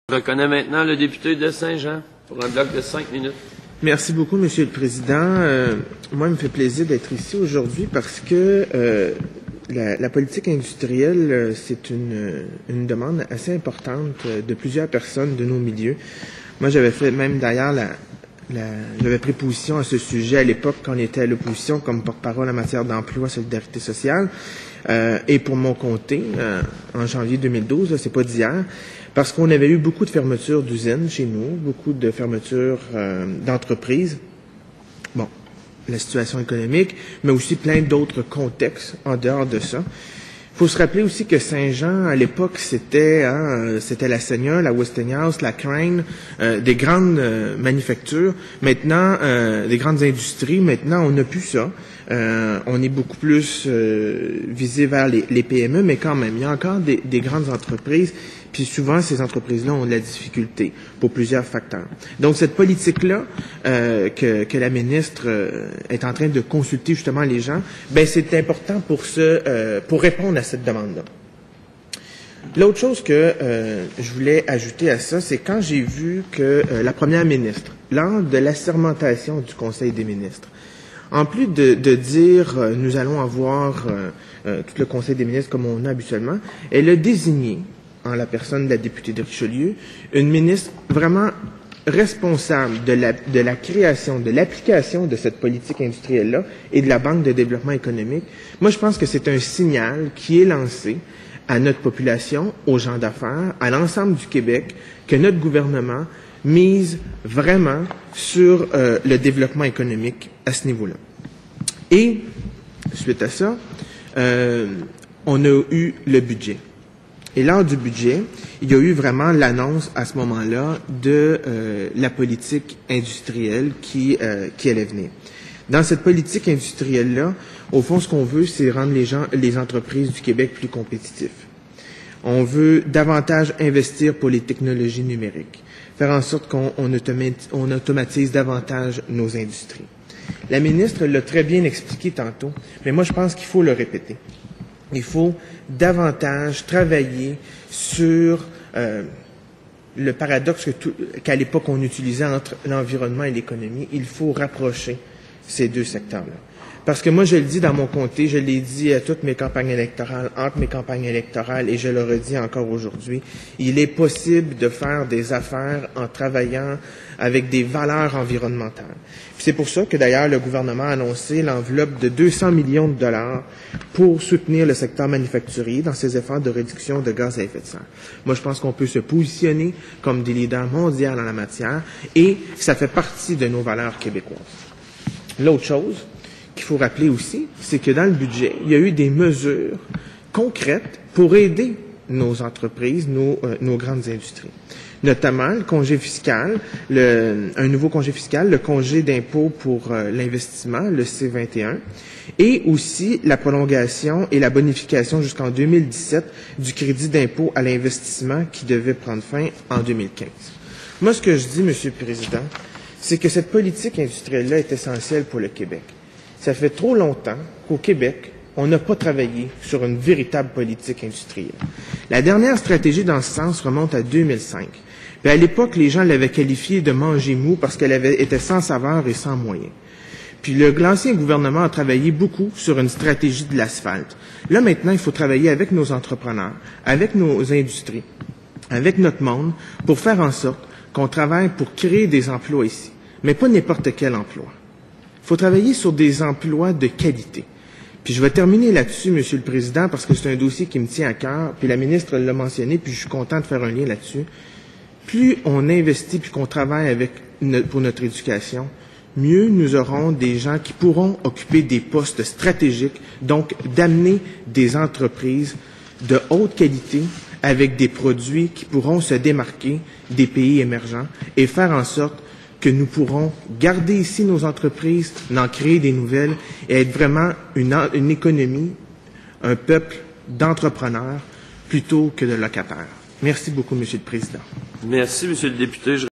Je reconnais maintenant le député de Saint-Jean pour un bloc de 5 minutes. Merci beaucoup, Monsieur le Président. Moi, il me fait plaisir d'être ici aujourd'hui parce que la politique industrielle, c'est une demande assez importante de plusieurs personnes de nos milieux. Moi, j'avais fait même d'ailleurs j'avais pris position à ce sujet à l'époque quand on était à l'opposition comme porte-parole en matière d'emploi, solidarité sociale. Et pour mon comté, en janvier 2012, c'est pas d'hier, parce qu'on avait eu beaucoup de fermetures d'usines chez nous, beaucoup de fermetures d'entreprises. Bon, la situation économique, mais aussi plein d'autres contextes en dehors de ça. Il faut se rappeler aussi que Saint-Jean, à l'époque, c'était la Seigneur, la Westinghouse, la Crane, des grandes manufactures. Maintenant, des grandes industries. Maintenant, on n'a plus ça. On est beaucoup plus visé vers les PME, mais quand même, il y a encore des grandes entreprises. Puis souvent, ces entreprises-là ont de la difficulté pour plusieurs facteurs. Donc, cette politique-là que la ministre est en train de consulter justement les gens, ben c'est important pour répondre à cette demande-là. L'autre chose que je voulais ajouter à ça, c'est quand j'ai vu que la première ministre, lors de l'assermentation du Conseil des ministres, en plus de dire nous allons avoir tout le Conseil des ministres comme on a habituellement, elle a désigné, en la personne de la députée de Richelieu, une ministre vraiment responsable de la création, de l'application de cette politique industrielle-là et de la Banque de développement économique. Moi, je pense que c'est un signal qui est lancé à notre population, aux gens d'affaires, à l'ensemble du Québec, que notre gouvernement mise vraiment sur le développement économique à ce niveau-là. Et, suite à ça, on a eu le budget. Et lors du budget, il y a eu vraiment l'annonce à ce moment-là de la politique industrielle qui allait venir. Dans cette politique industrielle-là, au fond, ce qu'on veut, c'est rendre les entreprises du Québec plus compétitifs. On veut davantage investir pour les technologies numériques, faire en sorte qu'on automatise davantage nos industries. La ministre l'a très bien expliqué tantôt, mais moi, je pense qu'il faut le répéter. Il faut davantage travailler sur le paradoxe qu'à l'époque on utilisait entre l'environnement et l'économie. Il faut rapprocher ces deux secteurs-là. Parce que moi, je le dis dans mon comté, je l'ai dit à toutes mes campagnes électorales, entre mes campagnes électorales, et je le redis encore aujourd'hui, il est possible de faire des affaires en travaillant avec des valeurs environnementales. C'est pour ça que d'ailleurs le gouvernement a annoncé l'enveloppe de 200 millions de dollars pour soutenir le secteur manufacturier dans ses efforts de réduction de gaz à effet de serre. Moi, je pense qu'on peut se positionner comme des leaders mondiaux en la matière et ça fait partie de nos valeurs québécoises. L'autre chose qu'il faut rappeler aussi, c'est que dans le budget, il y a eu des mesures concrètes pour aider nos entreprises, nos grandes industries. Notamment le congé fiscal, un nouveau congé fiscal, le congé d'impôt pour l'investissement, le C-21, et aussi la prolongation et la bonification jusqu'en 2017 du crédit d'impôt à l'investissement qui devait prendre fin en 2015. Moi, ce que je dis, Monsieur le Président, c'est que cette politique industrielle-là est essentielle pour le Québec. Ça fait trop longtemps qu'au Québec, on n'a pas travaillé sur une véritable politique industrielle. La dernière stratégie dans ce sens remonte à 2005. Puis à l'époque, les gens l'avaient qualifiée de manger mou parce qu'elle était sans saveur et sans moyens. Puis l'ancien gouvernement a travaillé beaucoup sur une stratégie de l'asphalte. Là, maintenant, il faut travailler avec nos entrepreneurs, avec nos industries, avec notre monde, pour faire en sorte qu'on travaille pour créer des emplois ici. Mais pas n'importe quel emploi. Il faut travailler sur des emplois de qualité. Puis je vais terminer là-dessus, Monsieur le Président, parce que c'est un dossier qui me tient à cœur, puis la ministre l'a mentionné, puis je suis content de faire un lien là-dessus. Plus on investit puis qu'on travaille pour notre éducation, mieux nous aurons des gens qui pourront occuper des postes stratégiques, donc d'amener des entreprises de haute qualité avec des produits qui pourront se démarquer des pays émergents et faire en sorte que nous pourrons garder ici nos entreprises, en créer des nouvelles et être vraiment une économie, un peuple d'entrepreneurs plutôt que de locataires. Merci beaucoup, Monsieur le Président. Merci, Monsieur le député.